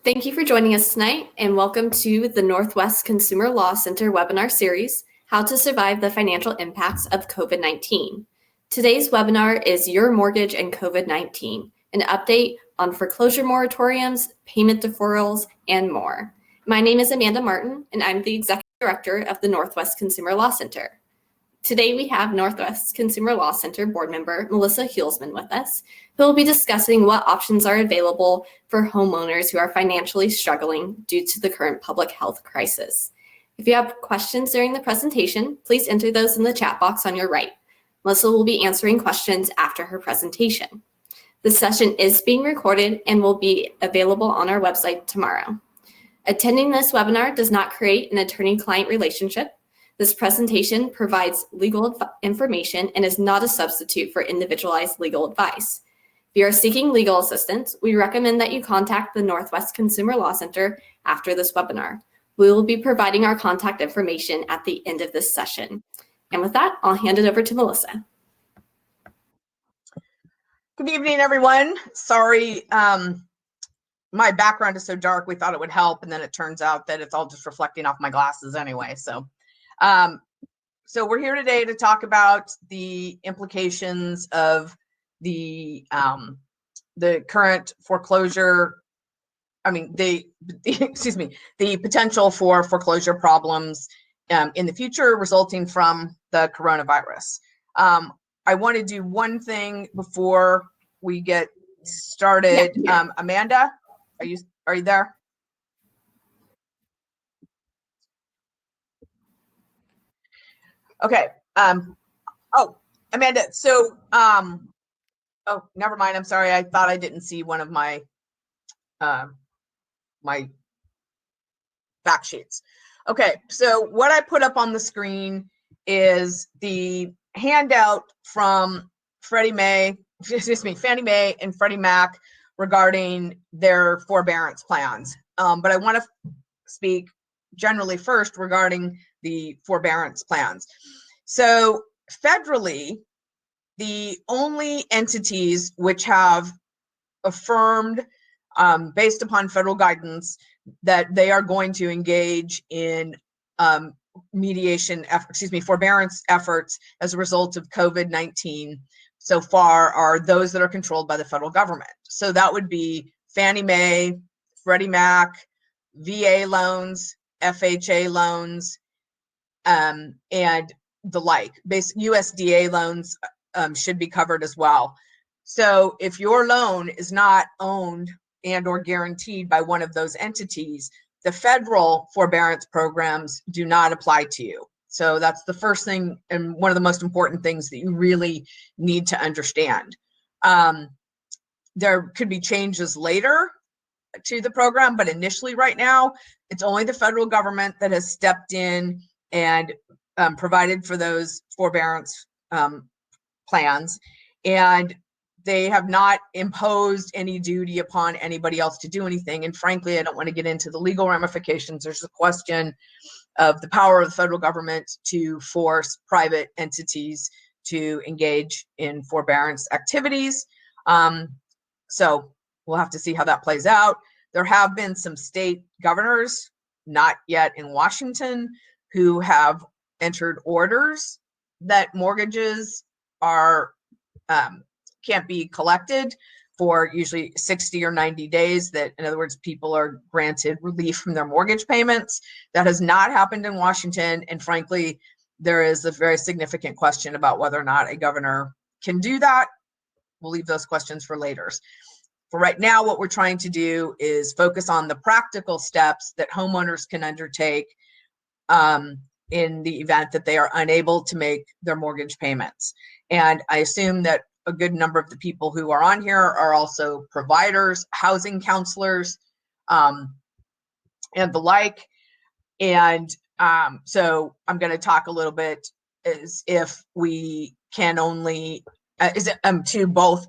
Thank you for joining us tonight, and welcome to the Northwest Consumer Law Center webinar series, How to Survive the Financial Impacts of COVID-19. Today's webinar is Your Mortgage and COVID-19, an update on foreclosure moratoriums, payment deferrals, and more. My name is Amanda Martin, and I'm the Executive Director of the Northwest Consumer Law Center. Today we have Northwest Consumer Law Center Board Member Melissa Huelsman with us, who will be discussing what options are available for homeowners who are financially struggling due to the current public health crisis. If you have questions during the presentation, please enter those in the chat box on your right. Melissa will be answering questions after her presentation. This session is being recorded and will be available on our website tomorrow. Attending this webinar does not create an attorney-client relationship. This presentation provides legal information and is not a substitute for individualized legal advice. If you are seeking legal assistance, we recommend that you contact the Northwest Consumer Law Center after this webinar. We will be providing our contact information at the end of this session. And with that, I'll hand it over to Melissa. Good evening, everyone. Sorry, my background is so dark, we thought it would help, and then it turns out that it's all just reflecting off my glasses anyway. So we're here today to talk about the implications of the current foreclosure. The potential for foreclosure problems in the future resulting from the coronavirus. I want to do one thing before we get started. Yeah. Amanda, are you there? Okay. Amanda, so, oh, never mind. I'm sorry. I thought I didn't see one of my, my fact sheets. Okay. So what I put up on the screen is the handout from Fannie Mae and Freddie Mac regarding their forbearance plans. But I want to speak generally first regarding the forbearance plans. So federally, the only entities which have affirmed, based upon federal guidance, that they are going to engage in forbearance efforts as a result of COVID-19 so far are those that are controlled by the federal government. So that would be Fannie Mae, Freddie Mac, VA loans, FHA loans, and the like. USDA loans should be covered as well. So if your loan is not owned and or guaranteed by one of those entities, the federal forbearance programs do not apply to you. So that's the first thing and one of the most important things that you really need to understand. There could be changes later to the program, but initially right now, it's only the federal government that has stepped in and provided for those forbearance plans, and they have not imposed any duty upon anybody else to do anything. And frankly, I don't want to get into the legal ramifications. There's a question of the power of the federal government to force private entities to engage in forbearance activities. So we'll have to see how that plays out. There have been some state governors, not yet in Washington, who have entered orders that mortgages are can't be collected for usually 60 or 90 days. That, in other words, people are granted relief from their mortgage payments. That has not happened in Washington. And frankly, there is a very significant question about whether or not a governor can do that. We'll leave those questions for later. For right now, what we're trying to do is focus on the practical steps that homeowners can undertake in the event that they are unable to make their mortgage payments. And I assume that a good number of the people who are on here are also providers, housing counselors, and the like. And so I'm going to talk a little bit as if we can only, to both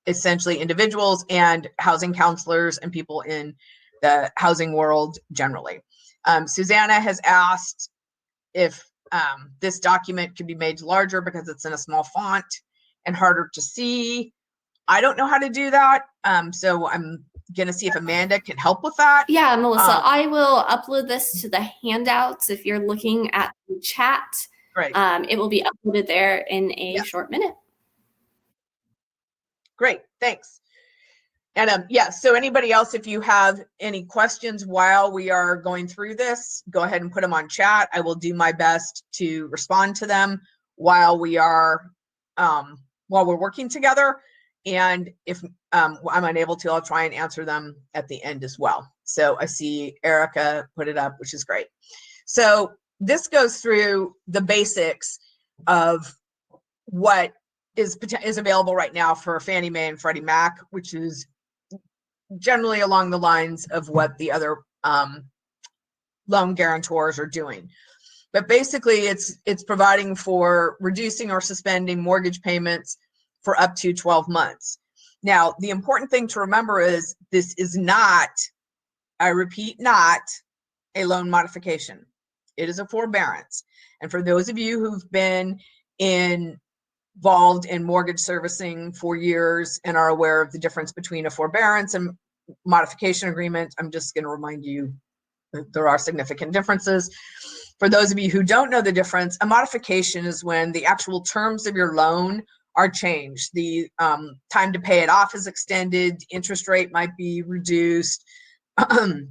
essentially individuals and housing counselors and people in the housing world generally. Susanna has asked if this document can be made larger because it's in a small font and harder to see. I don't know how to do that. So I'm gonna see if Amanda can help with that. Yeah, Melissa, I will upload this to the handouts. If you're looking at the chat, Great. It will be uploaded there in a short minute. Great, thanks. And yeah, so anybody else, if you have any questions while we are going through this, go ahead and put them on chat. I will do my best to respond to them while we are while we're working together. And if I'm unable to, I'll try and answer them at the end as well. So I see Erica put it up, which is great. So this goes through the basics of what is available right now for Fannie Mae and Freddie Mac, which is generally along the lines of what the other loan guarantors are doing. But basically, it's providing for reducing or suspending mortgage payments for up to 12 months. Now, the important thing to remember is this is not, I repeat, not a loan modification. It is a forbearance. And for those of you who've been involved in mortgage servicing for years and are aware of the difference between a forbearance and modification agreement, I'm just going to remind you that there are significant differences. For those of you who don't know the difference, a modification is when the actual terms of your loan are changed. The time to pay it off is extended, interest rate might be reduced, there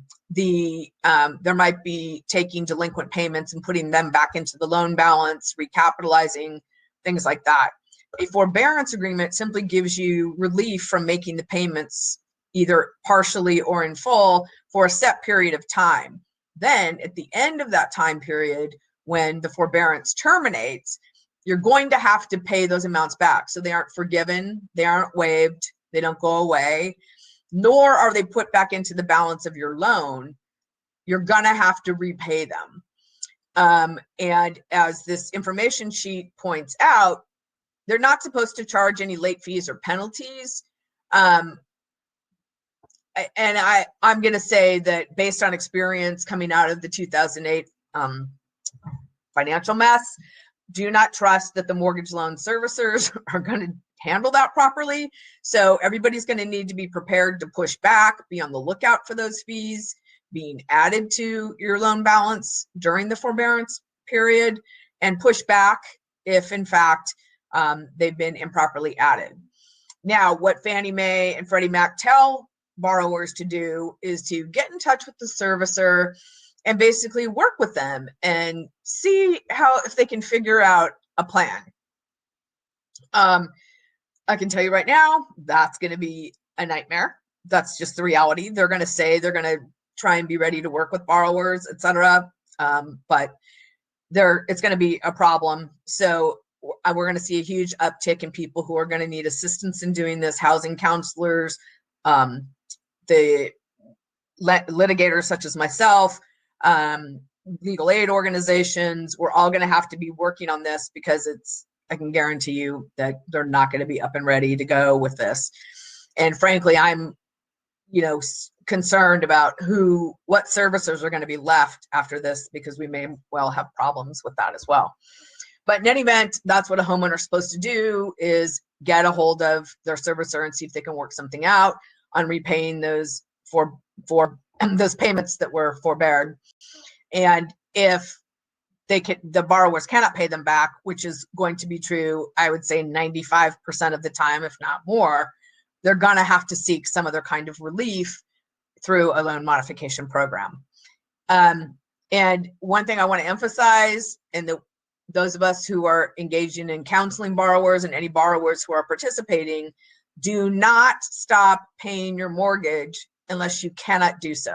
might be taking delinquent payments and putting them back into the loan balance, recapitalizing, things like that. A forbearance agreement simply gives you relief from making the payments either partially or in full for a set period of time. Then at the end of that time period, when the forbearance terminates, you're going to have to pay those amounts back. So they aren't forgiven, they aren't waived, they don't go away, nor are they put back into the balance of your loan. You're gonna have to repay them. And as this information sheet points out, they're not supposed to charge any late fees or penalties. And I'm going to say that based on experience coming out of the 2008 financial mess, do not trust that the mortgage loan servicers are going to handle that properly. So everybody's going to need to be prepared to push back, be on the lookout for those fees being added to your loan balance during the forbearance period, and push back if in fact they've been improperly added. Now, what Fannie Mae and Freddie Mac tell borrowers to do is to get in touch with the servicer and basically work with them and see if they can figure out a plan. I can tell you right now, that's going to be a nightmare. That's just the reality. They're going to say they're going to try and be ready to work with borrowers, etc. But it's going to be a problem. So we're going to see a huge uptick in people who are going to need assistance in doing this. Housing counselors, the litigators such as myself, legal aid organizations, we're all going to have to be working on this because I can guarantee you that they're not going to be up and ready to go with this. And frankly, I'm concerned about what servicers are going to be left after this, because we may well have problems with that as well. But in any event, that's what a homeowner is supposed to do, is get a hold of their servicer and see if they can work something out on repaying those for those payments that were forbeared. And if the borrowers cannot pay them back, which is going to be true, I would say 95% of the time, if not more, they're going to have to seek some other kind of relief through a loan modification program. And one thing I want to emphasize, and those of us who are engaging in counseling borrowers and any borrowers who are participating, do not stop paying your mortgage unless you cannot do so.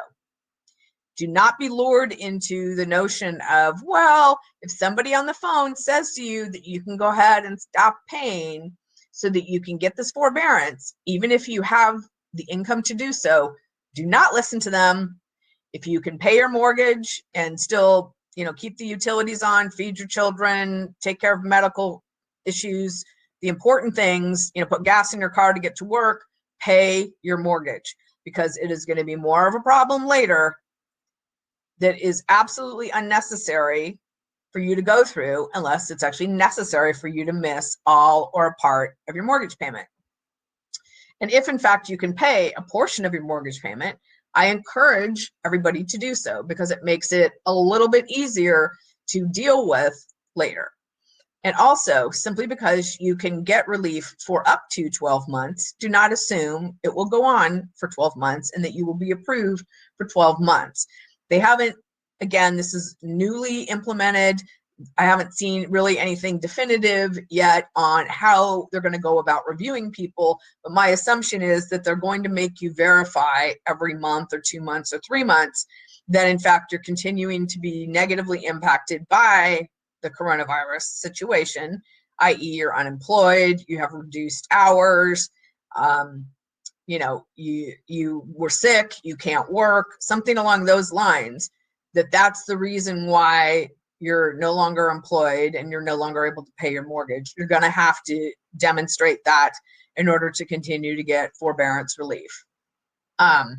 Do not be lured into the notion of, well, if somebody on the phone says to you that you can go ahead and stop paying so that you can get this forbearance, even if you have the income to do so, do not listen to them. If you can pay your mortgage and still, keep the utilities on, feed your children, take care of medical issues, the important things, put gas in your car to get to work, pay your mortgage, because it is going to be more of a problem later that is absolutely unnecessary for you to go through, unless it's actually necessary for you to miss all or a part of your mortgage payment. And if in fact you can pay a portion of your mortgage payment, I encourage everybody to do so because it makes it a little bit easier to deal with later. And also, simply because you can get relief for up to 12 months, do not assume it will go on for 12 months and that you will be approved for 12 months. They haven't, again, this is newly implemented. I haven't seen really anything definitive yet on how they're going to go about reviewing people, but my assumption is that they're going to make you verify every month or 2 months or 3 months that in fact you're continuing to be negatively impacted by the coronavirus situation, i.e. you're unemployed, you have reduced hours, you were sick, you can't work, something along those lines, that's the reason why you're no longer employed and you're no longer able to pay your mortgage. You're going to have to demonstrate that in order to continue to get forbearance relief. I'm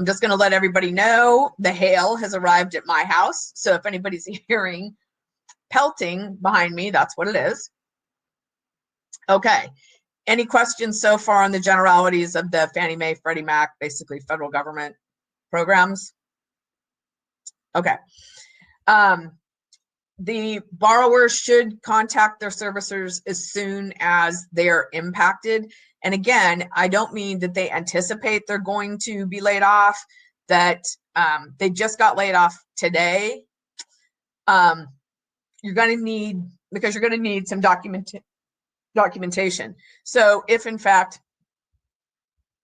just going to let everybody know the hail has arrived at my house. So if anybody's hearing pelting behind me, that's what it is. Okay. Any questions so far on the generalities of the Fannie Mae, Freddie Mac, basically federal government programs? Okay. The borrowers should contact their servicers as soon as they're impacted. And again, I don't mean that they anticipate they're going to be laid off, that they just got laid off today. You're going to need, because you're going to need some documentation. So if in fact,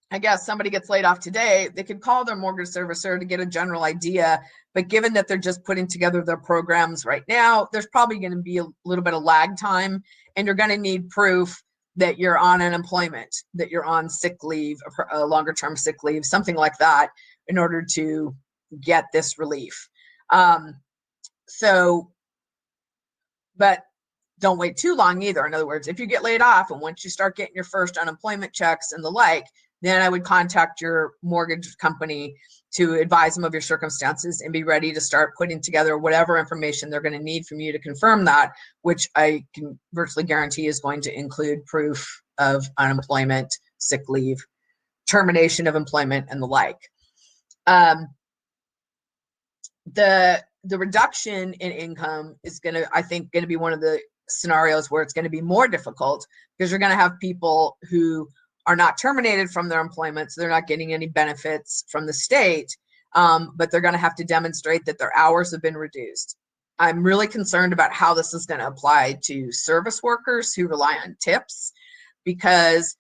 I guess somebody gets laid off today, they could call their mortgage servicer to get a general idea. But given that they're just putting together their programs right now, there's probably going to be a little bit of lag time, and you're going to need proof that you're on unemployment, that you're on sick leave, a longer term sick leave, something like that, in order to get this relief. But don't wait too long either. In other words, if you get laid off and once you start getting your first unemployment checks and the like, then I would contact your mortgage company to advise them of your circumstances and be ready to start putting together whatever information they're going to need from you to confirm that, which I can virtually guarantee is going to include proof of unemployment, sick leave, termination of employment, and the like. The reduction in income is I think, going to be one of the scenarios where it's going to be more difficult, because you're going to have people who are not terminated from their employment, so they're not getting any benefits from the state, but they're going to have to demonstrate that their hours have been reduced. I'm really concerned about how this is going to apply to service workers who rely on tips, because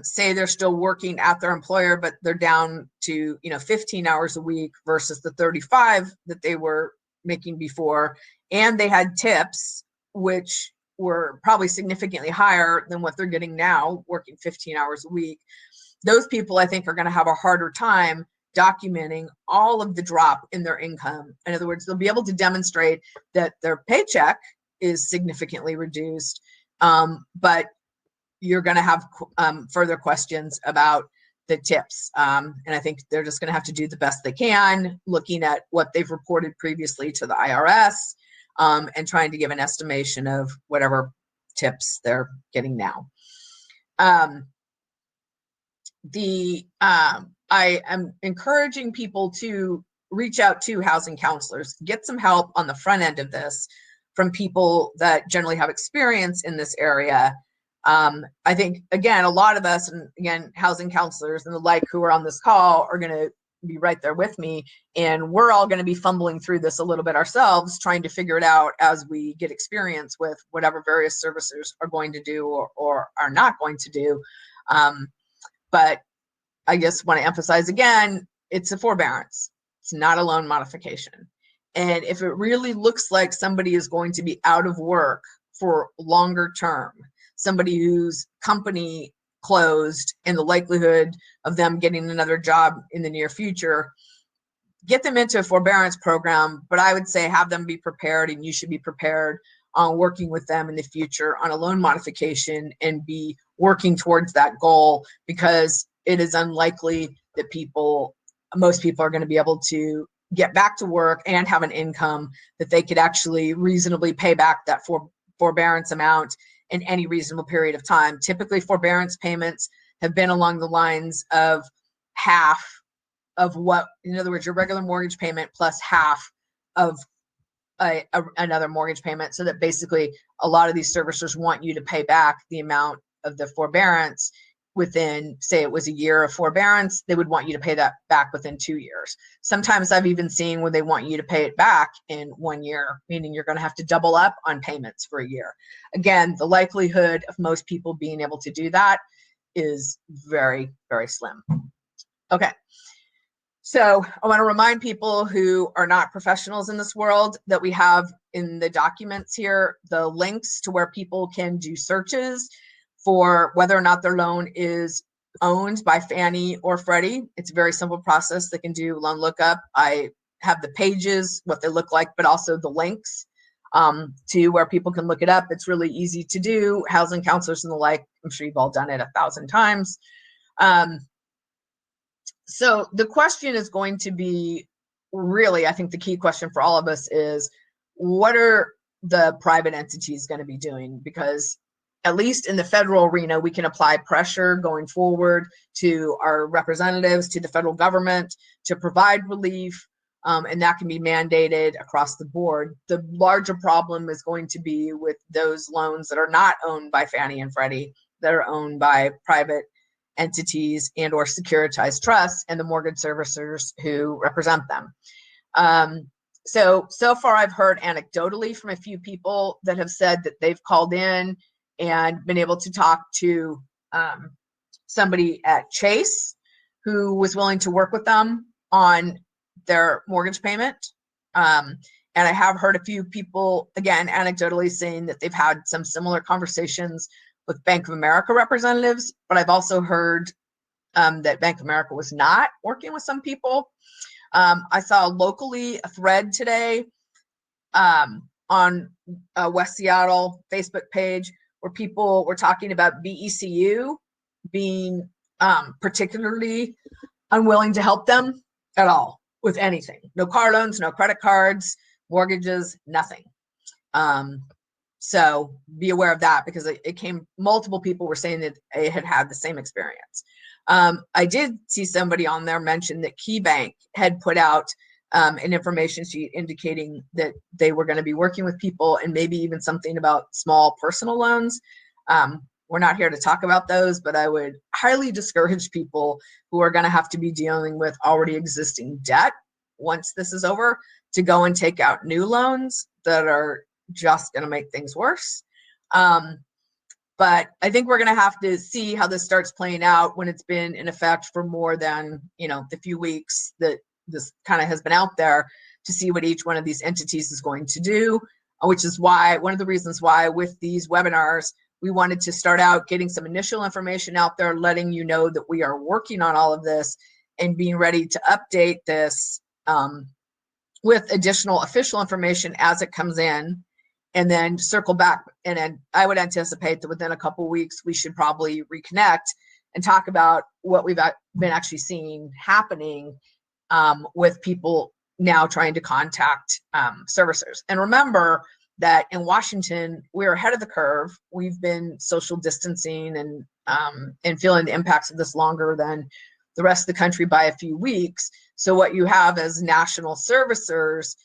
say they're still working at their employer, but they're down to 15 hours a week versus the 35 that they were making before, and they had tips which were probably significantly higher than what they're getting now, working 15 hours a week. Those people, I think, are going to have a harder time documenting all of the drop in their income. In other words, they'll be able to demonstrate that their paycheck is significantly reduced, but you're going to have further questions about the tips. And I think they're just going to have to do the best they can, looking at what they've reported previously to the IRS, and trying to give an estimation of whatever tips they're getting now. I am encouraging people to reach out to housing counselors, get some help on the front end of this from people that generally have experience in this area. I think, again, a lot of us, and again, housing counselors and the like who are on this call are going to be right there with me, and we're all going to be fumbling through this a little bit ourselves, trying to figure it out as we get experience with whatever various servicers are going to do or are not going to do. But I just want to emphasize again, it's a forbearance. It's not a loan modification. And if it really looks like somebody is going to be out of work for longer term, somebody whose company closed and the likelihood of them getting another job in the near future, get them into a forbearance program. But I would say have them be prepared, and you should be prepared on working with them in the future on a loan modification and be working towards that goal, because it is unlikely that most people are going to be able to get back to work and have an income that they could actually reasonably pay back that forbearance amount in any reasonable period of time. Typically, forbearance payments have been along the lines of half of what, in other words, your regular mortgage payment plus half of another mortgage payment, so that basically a lot of these servicers want you to pay back the amount of the forbearance within, say it was a year of forbearance, they would want you to pay that back within 2 years. Sometimes I've even seen where they want you to pay it back in 1 year, meaning you're going to have to double up on payments for a year. Again, the likelihood of most people being able to do that is very, very slim. Okay. So I want to remind people who are not professionals in this world that we have in the documents here the links to where people can do searches for whether or not their loan is owned by Fannie or Freddie. It's a very simple process. They can do loan lookup. I have the pages, what they look like, but also the links to where people can look it up. It's really easy to do. Housing counselors and the like, I'm sure you've all done it 1,000 times. So the question is going to be really, I think the key question for all of us is, what are the private entities going to be doing? Because at least in the federal arena, we can apply pressure going forward to our representatives, to the federal government to provide relief, and that can be mandated across the board. The larger problem is going to be with those loans that are not owned by Fannie and Freddie, that are owned by private entities and or securitized trusts and the mortgage servicers who represent them. So far I've heard anecdotally from a few people that have said that they've called in and been able to talk to somebody at Chase who was willing to work with them on their mortgage payment. And I have heard a few people, again, anecdotally saying that they've had some similar conversations with Bank of America representatives, but I've also heard that Bank of America was not working with some people. I saw locally a thread today on West Seattle Facebook page where people were talking about BECU being particularly unwilling to help them at all with anything. No car loans, no credit cards, mortgages, nothing. So be aware of that, because it came, multiple people were saying that they had had the same experience. I did see somebody on there mention that KeyBank had put out an information sheet indicating that they were going to be working with people, and maybe even something about small personal loans. We're not here to talk about those, but I would highly discourage people who are going to have to be dealing with already existing debt once this is over to go and take out new loans that are just going to make things worse. But I think we're going to have to see how this starts playing out when it's been in effect for more than, the few weeks that this kind of has been out there, to see what each one of these entities is going to do, which is why, one of the reasons why with these webinars, we wanted to start out getting some initial information out there, letting you know that we are working on all of this and being ready to update this with additional official information as it comes in, and then circle back. And then I would anticipate that within a couple of weeks, we should probably reconnect and talk about what we've been actually seeing happening with people now trying to contact servicers. And remember that in Washington, we're ahead of the curve. We've been social distancing and feeling the impacts of this longer than the rest of the country by a few weeks. So what you have is national servicers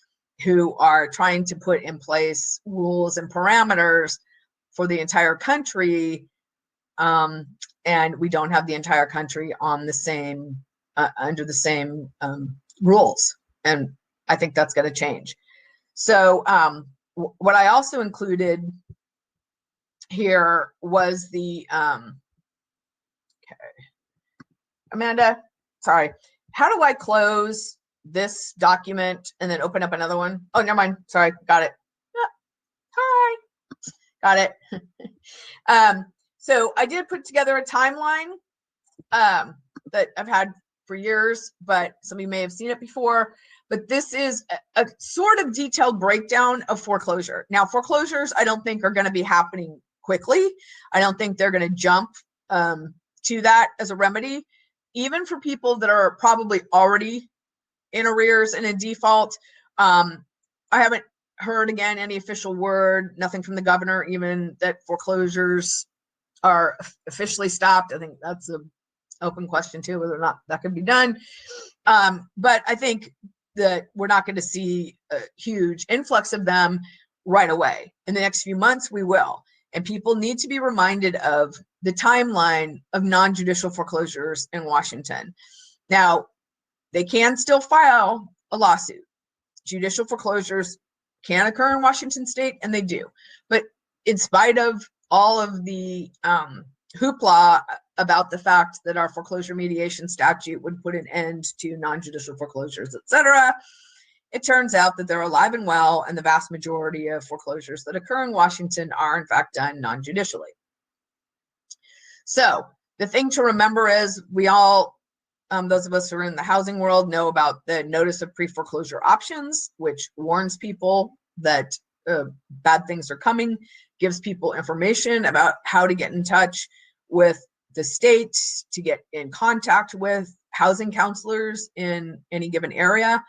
who are trying to put in place rules and parameters for the entire country, and we don't have the entire country on the same under the same rules, and I think that's going to change. So what I also included here was the okay, Amanda, sorry, how do I close this document and then open up another one? Oh, never mind. Sorry, got it. Hi, got it. So I did put together a timeline that I've had for years, but some of you may have seen it before. But this is a sort of detailed breakdown of foreclosure. Now, foreclosures, I don't think are going to be happening quickly. I don't think they're going to jump to that as a remedy. Even for people that are probably already in arrears and in default, I haven't heard, again, any official word, nothing from the governor, even that foreclosures are officially stopped. I think that's an open question too, whether or not that could be done. But I think that we're not going to see a huge influx of them right away. In the next few months, we will. And people need to be reminded of the timeline of non-judicial foreclosures in Washington. Now, they can still file a lawsuit. Judicial foreclosures can occur in Washington state, and they do. But in spite of all of the hoopla about the fact that our foreclosure mediation statute would put an end to non-judicial foreclosures, etc., it turns out that they're alive and well, and the vast majority of foreclosures that occur in Washington are in fact done non-judicially. So the thing to remember is we all, those of us who are in the housing world, know about the notice of pre-foreclosure options, which warns people that bad things are coming, gives people information about how to get in touch with the state, to get in contact with housing counselors in any given area.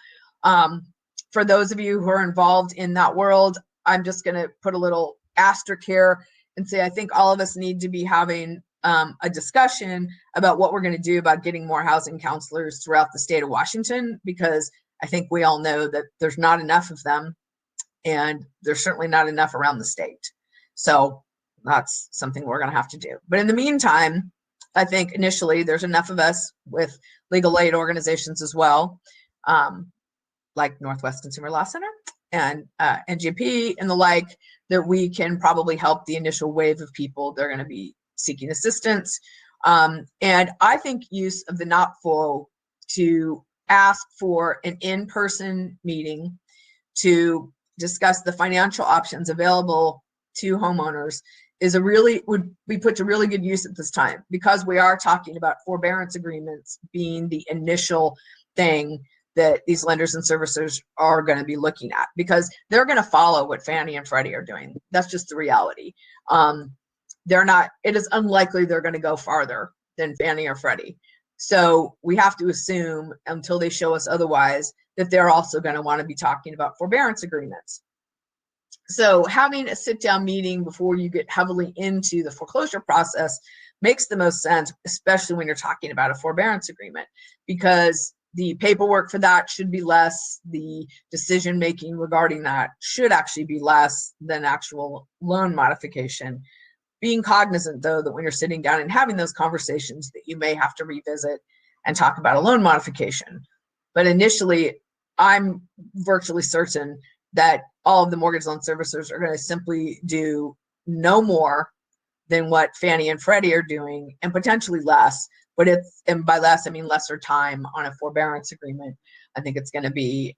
For those of you who are involved in that world, I'm just going to put a little asterisk here and say I think all of us need to be having a discussion about what we're going to do about getting more housing counselors throughout the state of Washington, because I think we all know that there's not enough of them, and there's certainly not enough around the state. So that's something we're going to have to do. But in the meantime, I think initially there's enough of us with legal aid organizations as well, like Northwest Consumer Law Center and NGP and the like, that we can probably help the initial wave of people that are going to be seeking assistance. And I think use of the NOPFO to ask for an in-person meeting to discuss the financial options available to homeowners is would be put to really good use at this time, because we are talking about forbearance agreements being the initial thing that these lenders and servicers are going to be looking at, because they're going to follow what Fannie and Freddie are doing. That's just the reality. It is unlikely they're going to go farther than Fannie or Freddie. So we have to assume, until they show us otherwise, that they're also going to want to be talking about forbearance agreements. So having a sit-down meeting before you get heavily into the foreclosure process makes the most sense, especially when you're talking about a forbearance agreement, because the paperwork for that should be less. The decision-making regarding that should actually be less than actual loan modification. Being cognizant, though, that when you're sitting down and having those conversations, that you may have to revisit and talk about a loan modification. But initially, I'm virtually certain that all of the mortgage loan servicers are going to simply do no more than what Fannie and Freddie are doing, and potentially less. And by less, I mean lesser time on a forbearance agreement. I think it's going to be,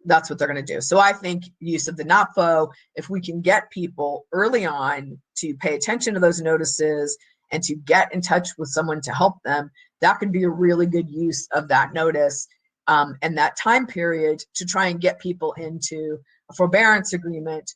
that's what they're going to do. So I think use of the NOPFO, if we can get people early on to pay attention to those notices and to get in touch with someone to help them, that could be a really good use of that notice and that time period to try and get people into a forbearance agreement,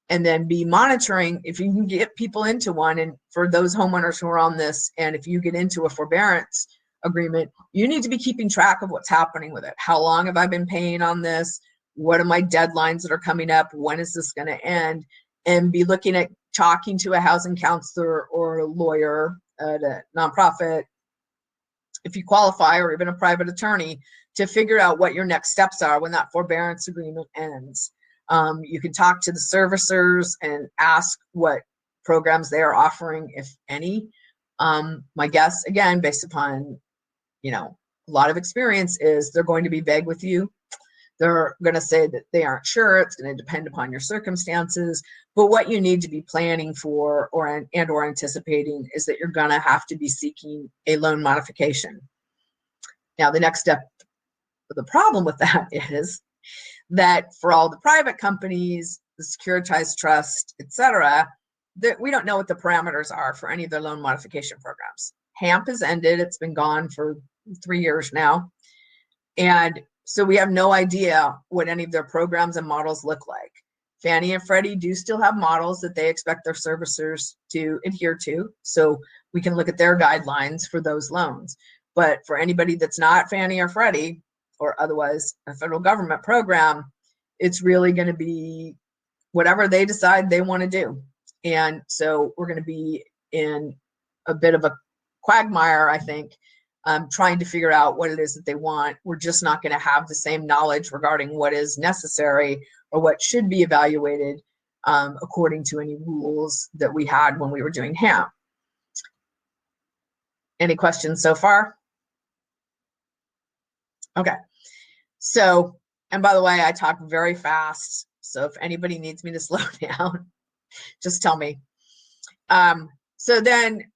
and then be monitoring if you can get people into one. And for those homeowners who are on this, and if you get into a forbearance agreement, you need to be keeping track of what's happening with it. How long have I been paying on this? What are my deadlines that are coming up? When is this going to end? And be looking at talking to a housing counselor or a lawyer at a nonprofit, if you qualify, or even a private attorney, to figure out what your next steps are when that forbearance agreement ends. You can talk to the servicers and ask what programs they are offering, if any. My guess, again, based upon a lot of experience, is they're going to be vague with you. They're going to say that they aren't sure. It's going to depend upon your circumstances. But what you need to be planning for or anticipating is that you're going to have to be seeking a loan modification. Now, the next step, the problem with that is that for all the private companies, the securitized trust, etc., that we don't know what the parameters are for any of their loan modification programs. HAMP has ended. It's been gone for 3 years now. And so we have no idea what any of their programs and models look like. Fannie and Freddie do still have models that they expect their servicers to adhere to. So we can look at their guidelines for those loans. But for anybody that's not Fannie or Freddie, or otherwise a federal government program, it's really going to be whatever they decide they want to do. And so we're going to be in a bit of a quagmire, I think, trying to figure out what it is that they want. We're just not going to have the same knowledge regarding what is necessary or what should be evaluated according to any rules that we had when we were doing HAMP. Any questions so far? Okay. So, and by the way, I talk very fast. So if anybody needs me to slow down, just tell me. So then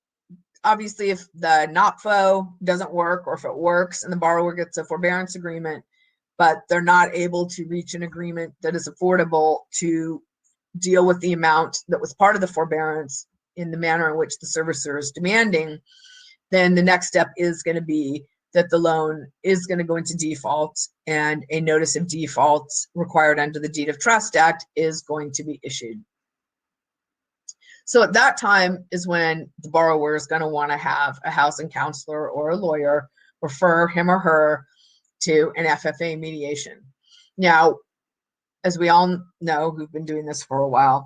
obviously if the NOPFO doesn't work, or if it works and the borrower gets a forbearance agreement, but they're not able to reach an agreement that is affordable to deal with the amount that was part of the forbearance in the manner in which the servicer is demanding, then the next step is going to be that the loan is going to go into default, and a notice of default required under the Deed of Trust Act is going to be issued. So at that time is when the borrower is going to want to have a housing counselor or a lawyer refer him or her to an FFA mediation. Now, as we all know who've been doing this for a while,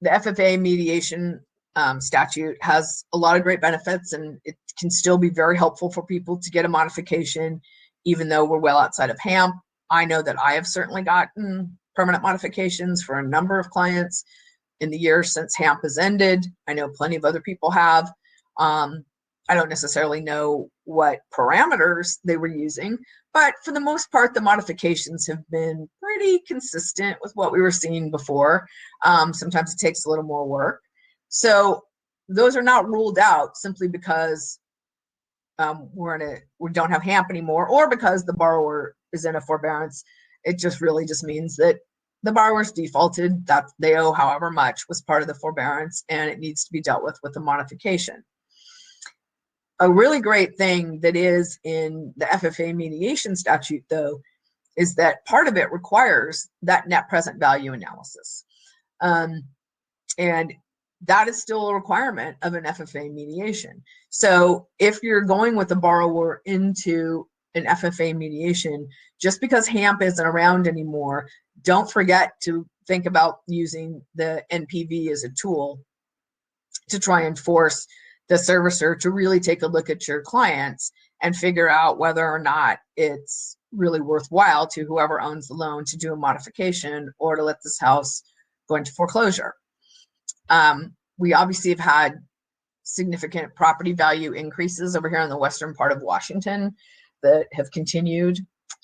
the FFA mediation statute has a lot of great benefits, and it can still be very helpful for people to get a modification, even though we're well outside of HAMP. I know that I have certainly gotten permanent modifications for a number of clients in the years since HAMP has ended. I know plenty of other people have. I don't necessarily know what parameters they were using, but for the most part, the modifications have been pretty consistent with what we were seeing before. Sometimes it takes a little more work. So those are not ruled out simply because we don't have HAMP anymore, or because the borrower is in a forbearance. It just really just means that the borrower's defaulted, that they owe however much was part of the forbearance, and it needs to be dealt with a modification. A really great thing that is in the FFA mediation statute, though, is that part of it requires that net present value analysis. And that is still a requirement of an FFA mediation. So if you're going with the borrower into an FFA mediation, just because HAMP isn't around anymore, don't forget to think about using the NPV as a tool to try and force the servicer to really take a look at your clients and figure out whether or not it's really worthwhile to whoever owns the loan to do a modification or to let this house go into foreclosure. We obviously have had significant property value increases over here in the western part of Washington that have continued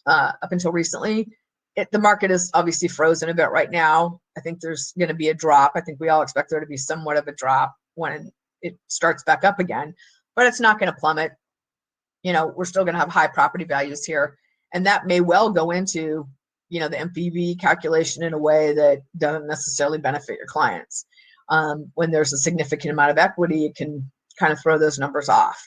up until recently. The market is obviously frozen a bit right now. I think there's going to be a drop. I think we all expect there to be somewhat of a drop when it starts back up again, but it's not going to plummet. You know, we're still going to have high property values here, and that may well go into, you know, the MPV calculation in a way that doesn't necessarily benefit your clients. When there's a significant amount of equity, it can kind of throw those numbers off.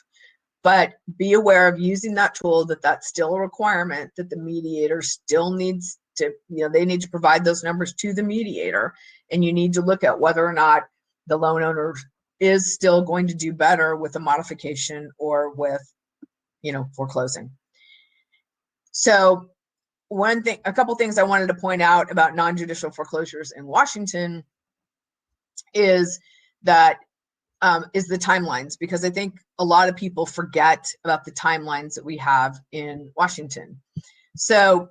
But be aware of using that tool, that's still a requirement, that the mediator still needs to, you know, they need to provide those numbers to the mediator, and you need to look at whether or not the loan owner is still going to do better with a modification or with, you know, foreclosing. So a couple things I wanted to point out about non-judicial foreclosures in Washington is that is the timelines, because I think a lot of people forget about the timelines that we have in Washington. So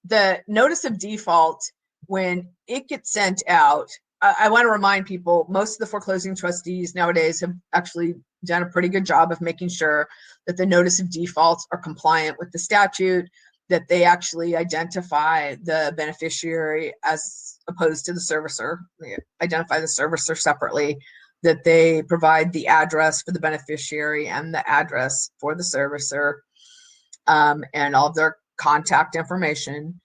the notice of default, when it gets sent out, I want to remind people, most of the foreclosing trustees nowadays have actually done a pretty good job of making sure that the notice of defaults are compliant with the statute, that they actually identify the beneficiary as opposed to the servicer. They identify the servicer separately, that they provide the address for the beneficiary and the address for the servicer, and all of their contact information.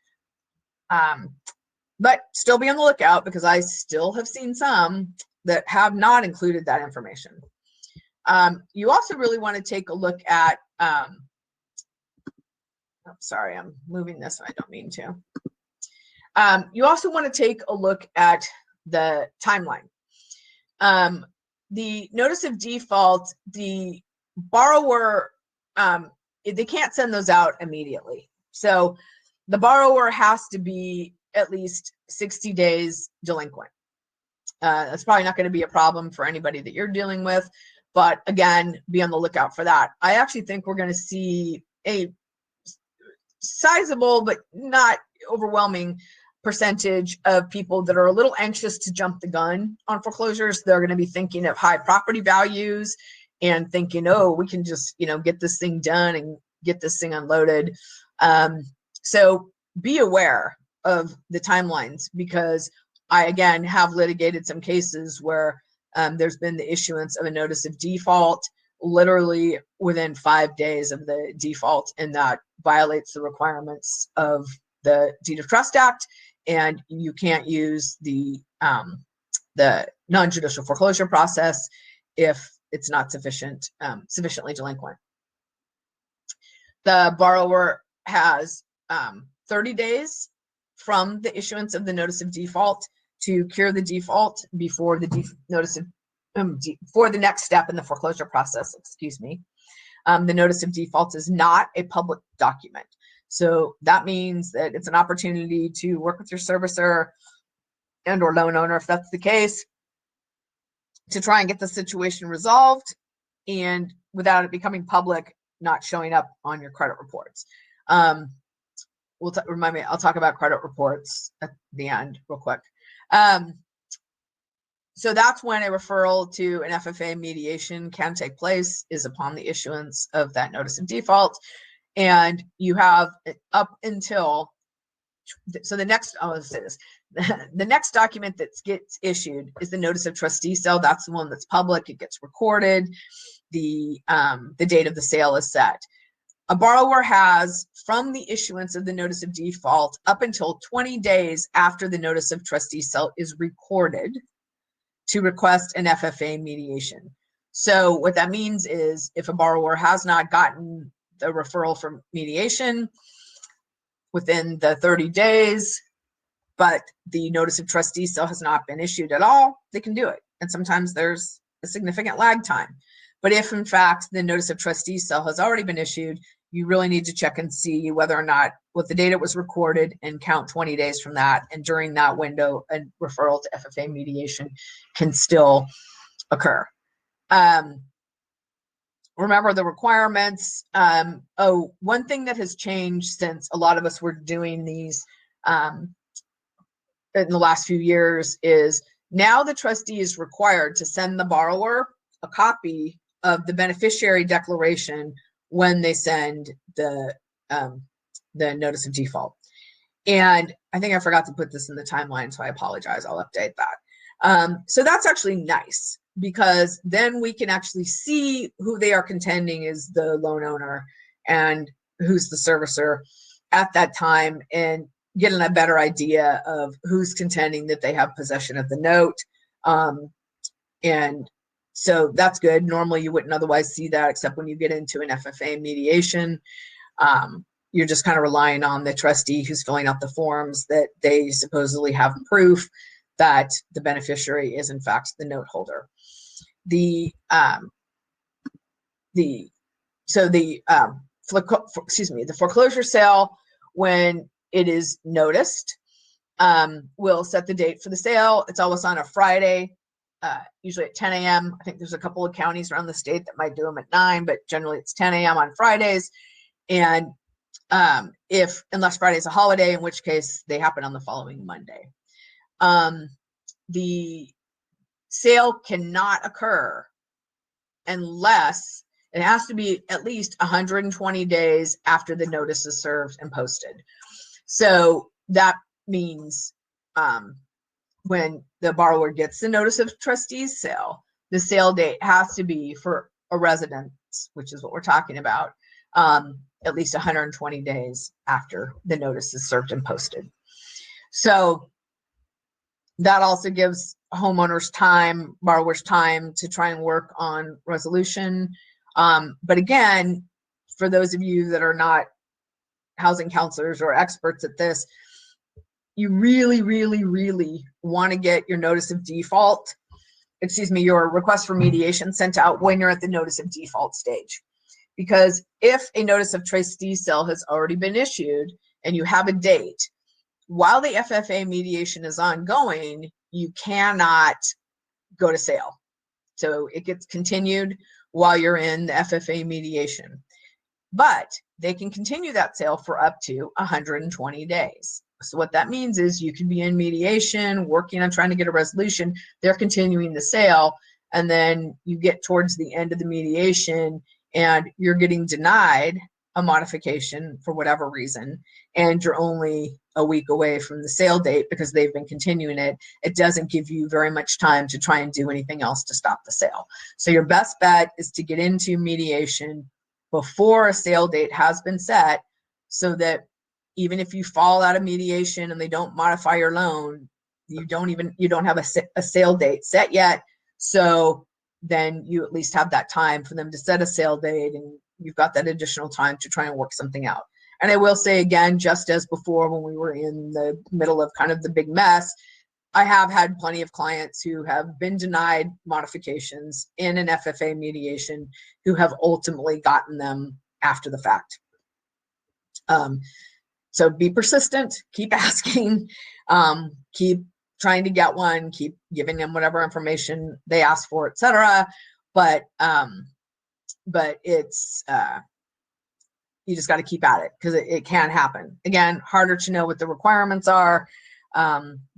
But still be on the lookout, because I still have seen some that have not included that information. You also really want to take a look at, sorry, I'm moving this, I don't mean to. You also want to take a look at the timeline. The notice of default, the borrower, they can't send those out immediately. So the borrower has to be at least 60 days delinquent. That's probably not going to be a problem for anybody that you're dealing with. But again, be on the lookout for that. I actually think we're going to see a sizable but not overwhelming percentage of people that are a little anxious to jump the gun on foreclosures. They're going to be thinking of high property values and thinking, oh, we can just, get this thing done and get this thing unloaded. So be aware of the timelines, because I, again, have litigated some cases where there's been the issuance of a notice of default literally within 5 days of the default, and that violates the requirements of the Deed of Trust Act, and you can't use the non-judicial foreclosure process if it's not sufficiently delinquent. The borrower has 30 days from the issuance of the notice of default to cure the default before the for the next step in the foreclosure process. Excuse me. The notice of default is not a public document. So that means that it's an opportunity to work with your servicer and or loan owner, if that's the case, to try and get the situation resolved, and without it becoming public, not showing up on your credit reports. Remind me, I'll talk about credit reports at the end real quick. So that's when a referral to an FFA mediation can take place, is upon the issuance of that notice of default. And you have up until, so the next, I'll say this, the next document that gets issued is the notice of trustee sale. That's the one that's public. It gets recorded. The date of the sale is set. A borrower has, from the issuance of the notice of default up until 20 days after the notice of trustee sale is recorded, to request an FFA mediation. So what that means is, if a borrower has not gotten the referral for mediation within the 30 days, but the notice of trustee sale has not been issued at all, they can do it. And sometimes there's a significant lag time. But if in fact the notice of trustee sale has already been issued, you really need to check and see whether or not what the date it was recorded, and count 20 days from that. And during that window, a referral to FFA mediation can still occur. Remember the requirements. One thing that has changed since a lot of us were doing these in the last few years is now the trustee is required to send the borrower a copy of the beneficiary declaration when they send the notice of default. And I think I forgot to put this in the timeline, so I apologize. I'll update that. So that's actually nice, because then we can actually see who they are contending is the loan owner and who's the servicer at that time, and getting a better idea of who's contending that they have possession of the note. And so that's good. Normally you wouldn't otherwise see that, except when you get into an FFA mediation. You're just kind of relying on the trustee who's filling out the forms that they supposedly have proof that the beneficiary is in fact the note holder. The foreclosure sale, when it is noticed, we'll set the date for the sale. It's always on a Friday, usually at 10 a.m. I think there's a couple of counties around the state that might do them at 9, but generally it's 10 a.m. on Fridays. And unless Friday is a holiday, in which case they happen on the following Monday. The sale cannot occur unless it has to be at least 120 days after the notice is served and posted. So that means when the borrower gets the notice of trustee's sale, the sale date has to be for a residence, which is what we're talking about, at least 120 days after the notice is served and posted. So that also gives homeowners time, borrowers time to try and work on resolution. But again, for those of you that are not housing counselors or experts at this, you really, really, really want to get your notice of default, your request for mediation sent out when you're at the notice of default stage. Because if a notice of trustee sale has already been issued and you have a date, while the FFA mediation is ongoing, you cannot go to sale. So it gets continued while you're in the FFA mediation. But they can continue that sale for up to 120 days. So what that means is you can be in mediation, working on trying to get a resolution. They're continuing the sale, and then you get towards the end of the mediation and you're getting denied a modification for whatever reason, and you're only a week away from the sale date because they've been continuing it. It doesn't give you very much time to try and do anything else to stop the sale. So your best bet is to get into mediation before a sale date has been set, so that even if you fall out of mediation and they don't modify your loan, you don't have a sale date set yet. So then you at least have that time for them to set a sale date, and you've got that additional time to try and work something out. And I will say again, just as before when we were in the middle of kind of the big mess, I have had plenty of clients who have been denied modifications in an FFA mediation who have ultimately gotten them after the fact. So be persistent, keep asking, keep trying to get one, keep giving them whatever information they ask for, etc. But it's you just got to keep at it, because it can happen. Again, harder to know what the requirements are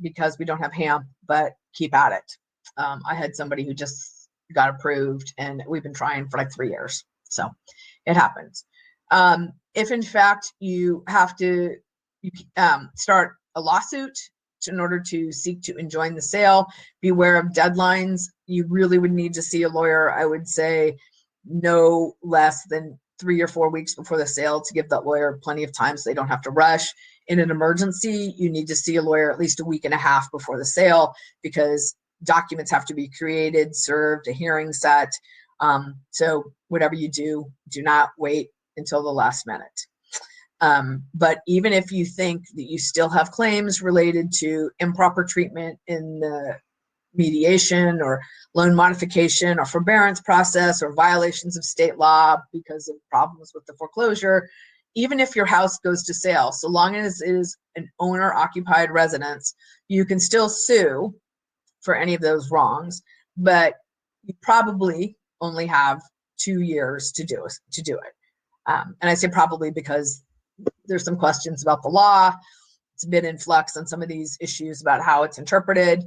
because we don't have HAMP, but keep at it. I had somebody who just got approved, and we've been trying for like 3 years. So it happens. If in fact you have to start a lawsuit in order to seek to enjoin the sale, beware of deadlines. You really would need to see a lawyer, I would say, no less than 3 or 4 weeks before the sale, to give that lawyer plenty of time so they don't have to rush. In an emergency, you need to see a lawyer at least a week and a half before the sale, because documents have to be created, served, a hearing set. So whatever you do, do not wait until the last minute. But even if you think that you still have claims related to improper treatment in the mediation or loan modification or forbearance process or violations of state law because of problems with the foreclosure, even if your house goes to sale, so long as it is an owner occupied residence, you can still sue for any of those wrongs, but you probably only have 2 years to do it. And I say probably because there's some questions about the law. It's a bit in flux on some of these issues about how it's interpreted.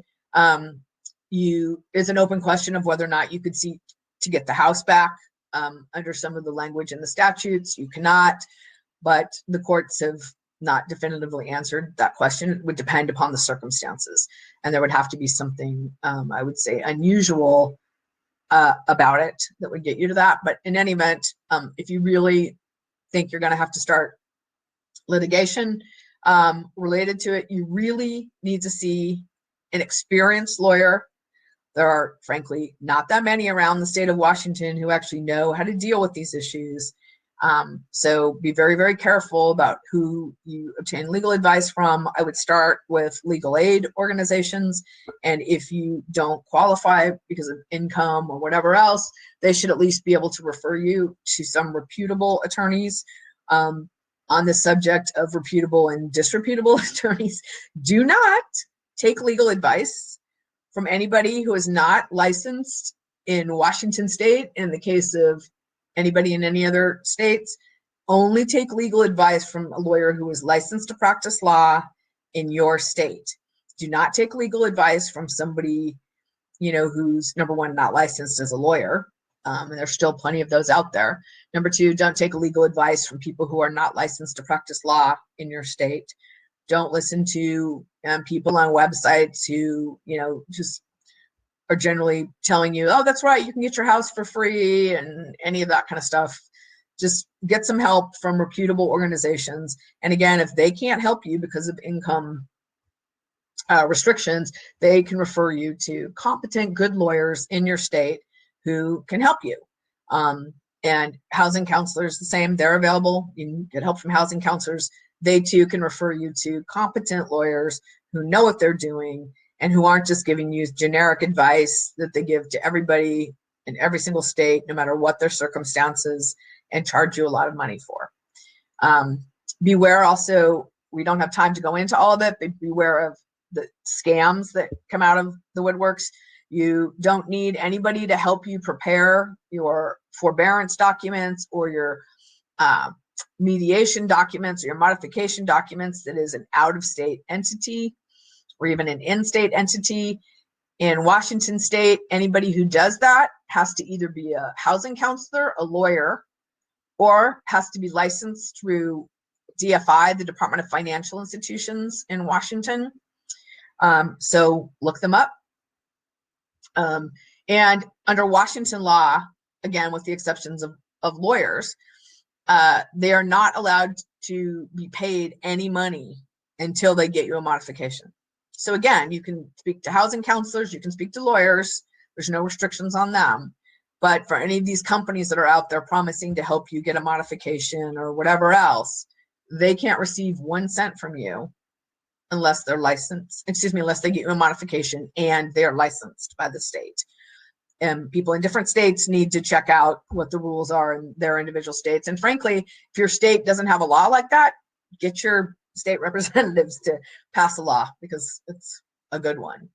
Is an open question of whether or not you could seek to get the house back under some of the language in the statutes. You cannot, but the courts have not definitively answered that question. It would depend upon the circumstances, and there would have to be something, I would say, unusual about it that would get you to that. But in any event, if you really think you're going to have to start litigation related to it, you really need to see an experienced lawyer. There are, frankly, not that many around the state of Washington who actually know how to deal with these issues. So be very, very careful about who you obtain legal advice from. I would start with legal aid organizations. And if you don't qualify because of income or whatever else, they should at least be able to refer you to some reputable attorneys. On the subject of reputable and disreputable attorneys, do not take legal advice from anybody who is not licensed in Washington state. In the case of anybody in any other states, only take legal advice from a lawyer who is licensed to practice law in your state. Do not take legal advice from somebody, who's, number one, not licensed as a lawyer. And there's still plenty of those out there. Number two, don't take legal advice from people who are not licensed to practice law in your state. Don't listen to people on websites who, just are generally telling you, oh, that's right, you can get your house for free and any of that kind of stuff. Just get some help from reputable organizations. And again, if they can't help you because of income restrictions, they can refer you to competent, good lawyers in your state who can help you. And housing counselors, the same, they're available. You can get help from housing counselors. They too can refer you to competent lawyers who know what they're doing and who aren't just giving you generic advice that they give to everybody in every single state, no matter what their circumstances, and charge you a lot of money for. Beware also, we don't have time to go into all of it, but beware of the scams that come out of the woodworks. You don't need anybody to help you prepare your forbearance documents or your mediation documents or your modification documents that is an out-of-state entity or even an in-state entity. In Washington state, anybody who does that has to either be a housing counselor, a lawyer, or has to be licensed through DFI, the Department of Financial Institutions in Washington. So look them up. And under Washington law, again, with the exceptions of lawyers, they are not allowed to be paid any money until they get you a modification. So again, you can speak to housing counselors, you can speak to lawyers, there's no restrictions on them. But for any of these companies that are out there promising to help you get a modification or whatever else, they can't receive 1 cent from you unless they're licensed, unless they get you a modification and they're licensed by the state. And people in different states need to check out what the rules are in their individual states. And frankly, if your state doesn't have a law like that, get your state representatives to pass a law because it's a good one.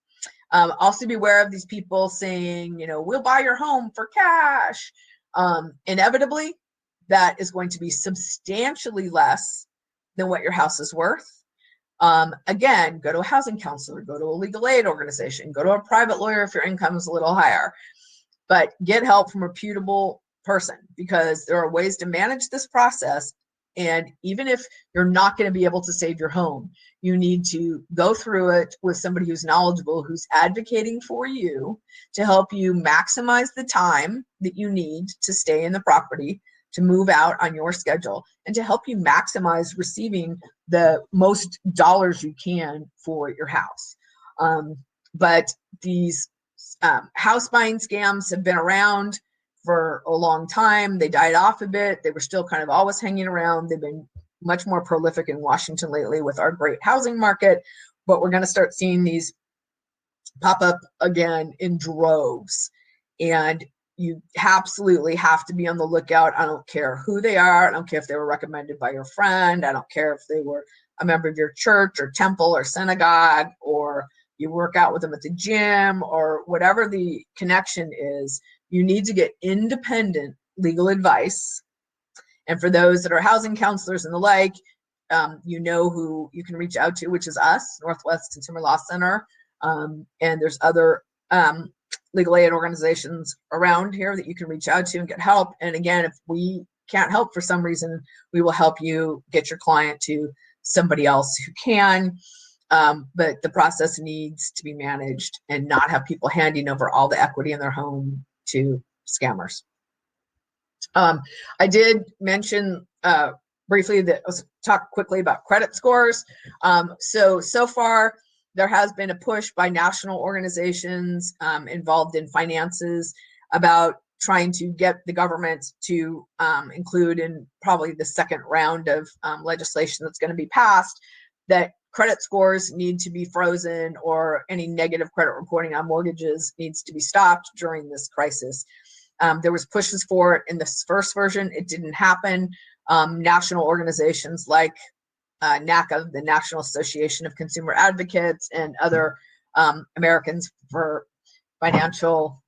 Also be aware of these people saying, we'll buy your home for cash. Inevitably, that is going to be substantially less than what your house is worth. Again, go to a housing counselor, go to a legal aid organization, go to a private lawyer if your income is a little higher, but get help from a reputable person because there are ways to manage this process. And even if you're not going to be able to save your home, you need to go through it with somebody who's knowledgeable, who's advocating for you to help you maximize the time that you need to stay in the property, to move out on your schedule, and to help you maximize receiving the most dollars you can for your house. But these house buying scams have been around for a long time. They died off a bit. They were still kind of always hanging around. They've been much more prolific in Washington lately with our great housing market, but we're going to start seeing these pop up again in droves. And you absolutely have to be on the lookout. I don't care who they are. I don't care if they were recommended by your friend. I don't care if they were a member of your church or temple or synagogue, or you work out with them at the gym, or whatever the connection is. You need to get independent legal advice. And for those that are housing counselors and the like, who you can reach out to, which is us, Northwest Consumer Law Center. And there's other legal aid organizations around here that you can reach out to and get help. And again, if we can't help for some reason, we will help you get your client to somebody else who can. But the process needs to be managed and not have people handing over all the equity in their home to scammers. I did mention briefly that let's talk quickly about credit scores. So far, there has been a push by national organizations involved in finances about trying to get the government to include in probably the second round of legislation that's going to be passed that credit scores need to be frozen, or any negative credit reporting on mortgages needs to be stopped during this crisis. There was pushes for it in this first version. It didn't happen. National organizations like NACA, the National Association of Consumer Advocates, and other Americans for Financial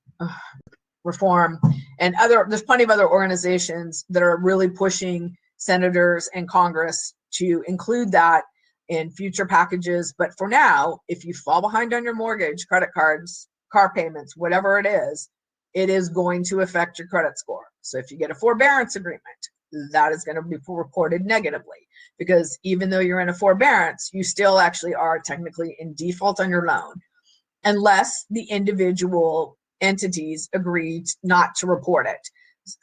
Reform, and there's plenty of other organizations that are really pushing senators and Congress to include that in future packages. But for now, if you fall behind on your mortgage, credit cards, car payments, whatever it is going to affect your credit score. So if you get a forbearance agreement, that is going to be reported negatively, because even though you're in a forbearance, you still actually are technically in default on your loan, unless the individual entities agreed not to report it.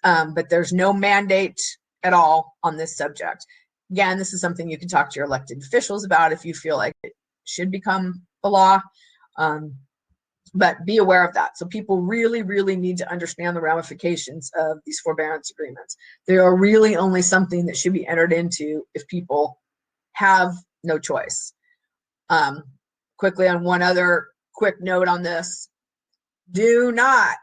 But there's no mandate at all on this subject. Again, this is something you can talk to your elected officials about if you feel like it should become a law. But be aware of that. So people really, really need to understand the ramifications of these forbearance agreements. They are really only something that should be entered into if people have no choice. Quickly on one other quick note on this, do not,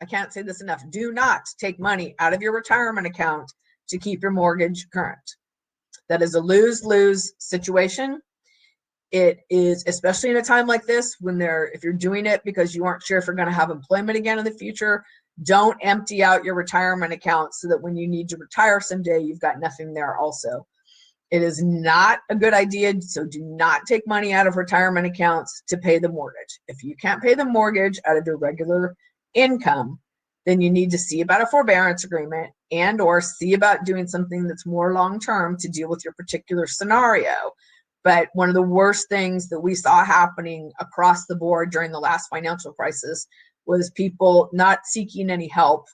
I can't say this enough, do not take money out of your retirement account to keep your mortgage current. That is a lose-lose situation. It is, especially in a time like this, if you're doing it because you aren't sure if you're going to have employment again in the future, don't empty out your retirement account so that when you need to retire someday, you've got nothing there also. It is not a good idea, so do not take money out of retirement accounts to pay the mortgage. If you can't pay the mortgage out of your regular income, then you need to see about a forbearance agreement and or see about doing something that's more long-term to deal with your particular scenario. But one of the worst things that we saw happening across the board during the last financial crisis was people not seeking any help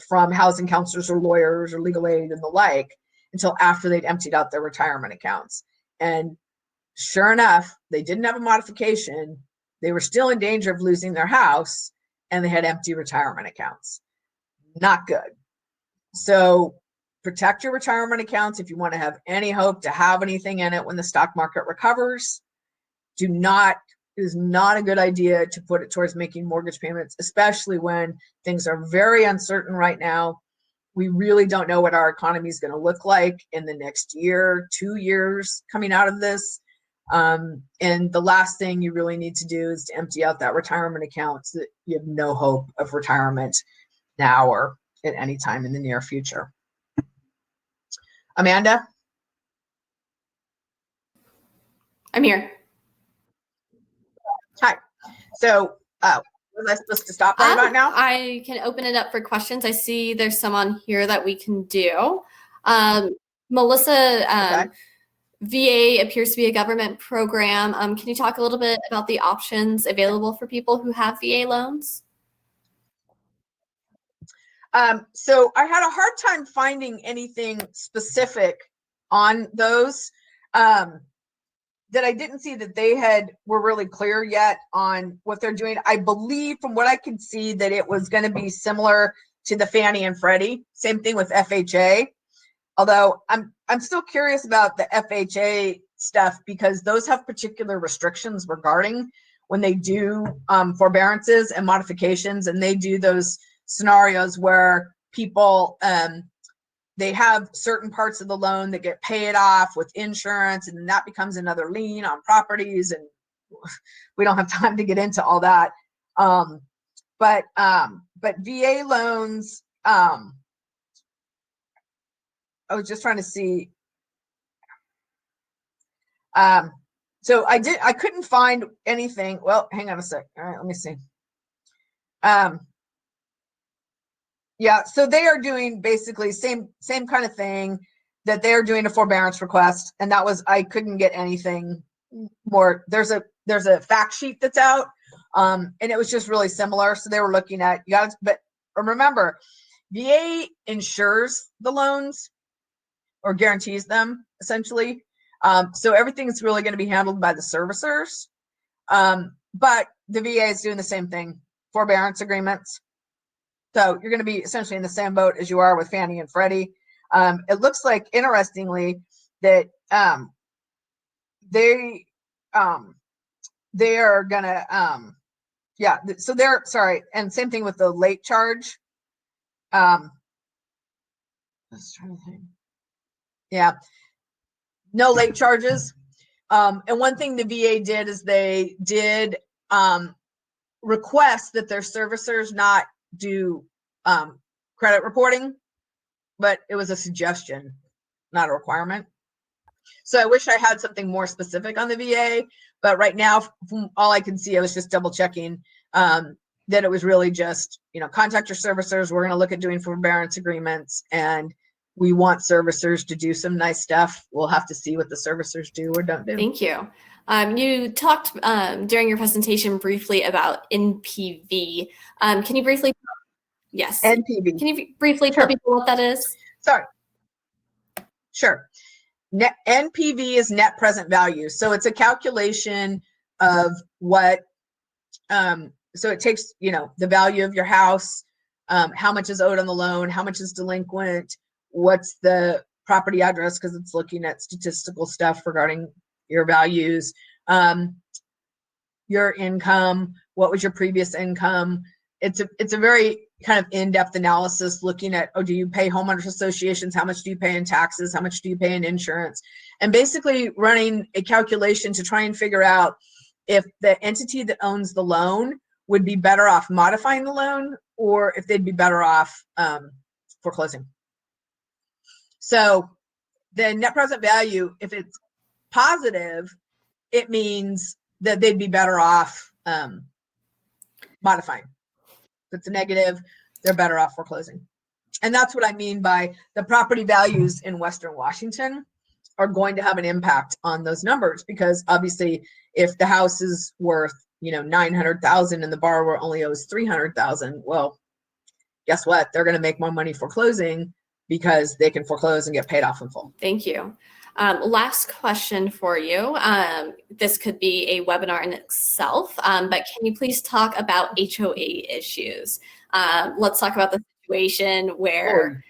from housing counselors or lawyers or legal aid and the like until after they'd emptied out their retirement accounts. And sure enough, they didn't have a modification. They were still in danger of losing their house, and they had empty retirement accounts. Not good. So protect your retirement accounts if you want to have any hope to have anything in it when the stock market recovers. It is not a good idea to put it towards making mortgage payments, especially when things are very uncertain right now. We really don't know what our economy is going to look like in the next year, 2 years coming out of this. And the last thing you really need to do is to empty out that retirement account so that you have no hope of retirement now or at any time in the near future. Amanda? I'm here. Hi. So was I supposed to stop right about now? I can open it up for questions. I see there's some on here that we can do. Melissa, Okay. VA appears to be a government program. Can you talk a little bit about the options available for people who have VA loans? So I had a hard time finding anything specific on those. That I didn't see that they were really clear yet on what they're doing. I believe from what I could see that it was going to be similar to the Fannie and Freddie. Same thing with FHA. Although I'm still curious about the FHA stuff because those have particular restrictions regarding when they do forbearances and modifications, and they do those scenarios where people they have certain parts of the loan that get paid off with insurance, and that becomes another lien on properties. And we don't have time to get into all that. But VA loans, I was just trying to see. So I couldn't find anything. Well, hang on a sec. All right, let me see. Yeah, so they are doing basically same kind of thing that they're doing a forbearance request, and that was I couldn't get anything more. There's a fact sheet that's out, and it was just really similar. So they were looking at but remember, VA insures the loans or guarantees them essentially. So everything's really going to be handled by the servicers, but the VA is doing the same thing, forbearance agreements. So you're going to be essentially in the same boat as you are with Fannie and Freddie. It looks like, interestingly, that they are going to, yeah, so they're, sorry, and same thing with the late charge. Let's try to think. Yeah, no late charges. And one thing the VA did is they did request that their servicers not do credit reporting, but it was a suggestion, not a requirement. So I wish I had something more specific on the VA, but right now, from all I can see, I was just double checking that it was really just, contact your servicers. We're going to look at doing forbearance agreements, and we want servicers to do some nice stuff. We'll have to see what the servicers do or don't do. Thank you. You talked during your presentation briefly about NPV. Can you briefly? Yes. NPV. Can you briefly tell people what that is? Sorry. Sure. NPV is net present value. So it's a calculation of what, so it takes, the value of your house, how much is owed on the loan, how much is delinquent, what's the property address, because it's looking at statistical stuff regarding your values, your income, what was your previous income. It's a very kind of in-depth analysis looking at, oh, do you pay homeowners associations? How much do you pay in taxes? How much do you pay in insurance? And basically running a calculation to try and figure out if the entity that owns the loan would be better off modifying the loan or if they'd be better off foreclosing. So the net present value, if it's positive, it means that they'd be better off modifying. If it's a negative, they're better off foreclosing. And that's what I mean by the property values in Western Washington are going to have an impact on those numbers, because obviously if the house is worth, $900,000 and the borrower only owes $300,000, well, guess what? They're going to make more money foreclosing because they can foreclose and get paid off in full. Thank you. Last question for you. This could be a webinar in itself, but can you please talk about HOA issues? Let's talk about the situation where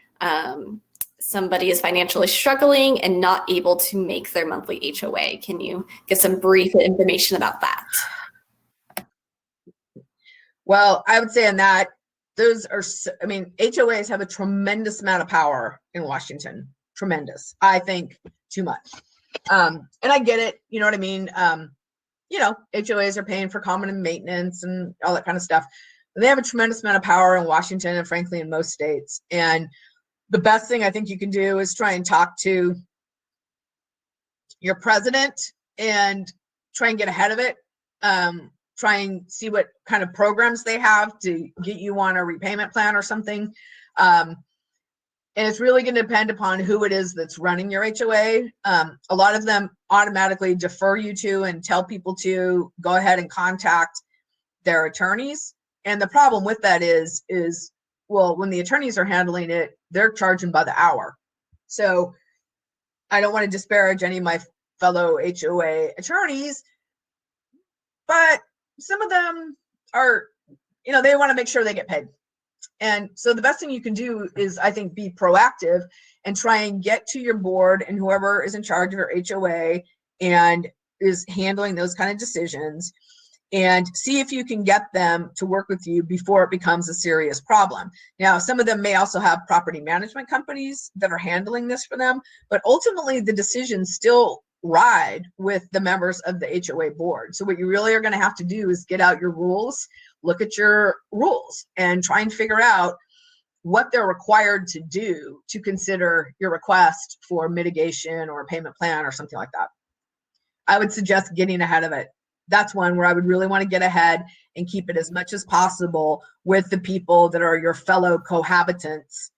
somebody is financially struggling and not able to make their monthly HOA. Can you give some brief information about that? Well, I would say on that, HOAs have a tremendous amount of power in Washington. Tremendous. I think too much. And I get it. You know what I mean? HOAs are paying for common maintenance and all that kind of stuff. But they have a tremendous amount of power in Washington and frankly in most states. And the best thing I think you can do is try and talk to your president and try and get ahead of it. Try and see what kind of programs they have to get you on a repayment plan or something. And it's really going to depend upon who it is that's running your HOA. A lot of them automatically defer you to and tell people to go ahead and contact their attorneys. And the problem with that is well, when the attorneys are handling it, they're charging by the hour. So I don't want to disparage any of my fellow HOA attorneys, but some of them are, they want to make sure they get paid. And so the best thing you can do is, I think, be proactive and try and get to your board and whoever is in charge of your HOA and is handling those kind of decisions, and see if you can get them to work with you before it becomes a serious problem. Now, some of them may also have property management companies that are handling this for them, but ultimately the decisions still ride with the members of the HOA board. So what you really are going to have to do is get out your rules, look at your rules, and try and figure out what they're required to do to consider your request for mitigation or a payment plan or something like that. I would suggest getting ahead of it. That's one where I would really want to get ahead and keep it as much as possible with the people that are your fellow cohabitants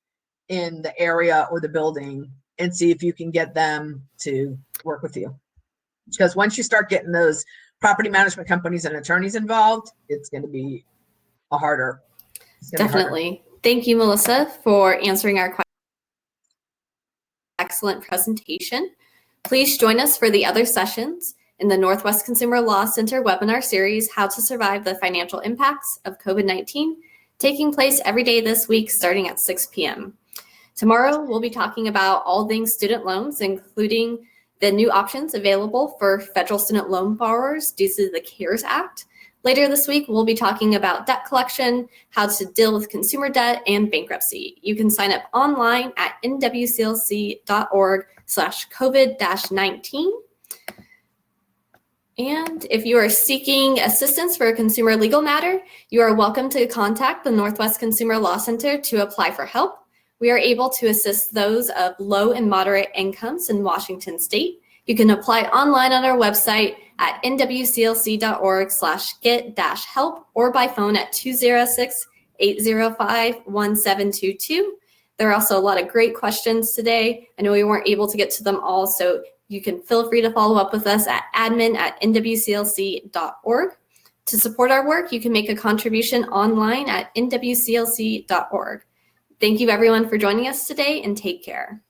in the area or the building, and see if you can get them to work with you. Because once you start getting those property management companies and attorneys involved, it's going to be harder. Definitely. Thank you, Melissa, for answering our question. Excellent presentation. Please join us for the other sessions in the Northwest Consumer Law Center webinar series, How to Survive the Financial Impacts of COVID-19, taking place every day this week starting at 6 p.m. Tomorrow, we'll be talking about all things student loans, including the new options available for federal student loan borrowers due to the CARES Act. Later this week, we'll be talking about debt collection, how to deal with consumer debt, and bankruptcy. You can sign up online at nwclc.org/COVID-19. And if you are seeking assistance for a consumer legal matter, you are welcome to contact the Northwest Consumer Law Center to apply for help. We are able to assist those of low and moderate incomes in Washington State. You can apply online on our website at nwclc.org/get-help or by phone at 206-805-1722. There are also a lot of great questions today. I know we weren't able to get to them all, so you can feel free to follow up with us at admin@nwclc.org. To support our work, you can make a contribution online at nwclc.org. Thank you everyone for joining us today, and take care.